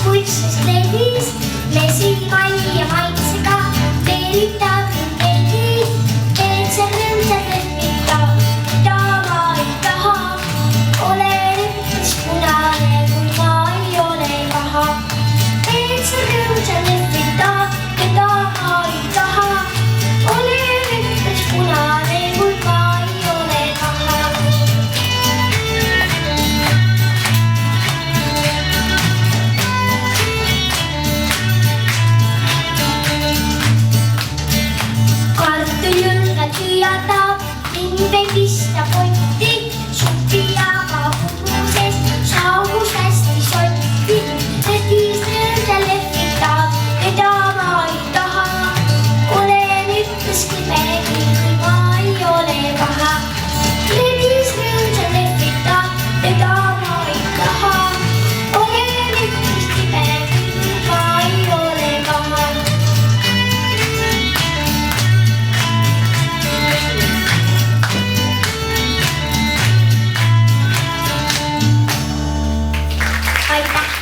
kuikses kleidis, mesikai ja maitsega, veeritab keegi, teed see rõõmsalt lehvita, mida ma ei taha. Olen üks punane, kui ma ei ole paha. Teed see rõõmsalt lehvita, mida ma ei taha. Olen üks punane, kui ma ei ole paha. Mind ei pista kotti, suppi aga puruses, saabus hästi sotti. Letis rõõmsalt lehvitab, keda ma ei taha. Olen üks kimegi, kui ma ei ole paha. Letis rõõmsalt lehvitab, keda ma ei taha. Olen üks kimegi, kui ma ei ole paha. Aitäh!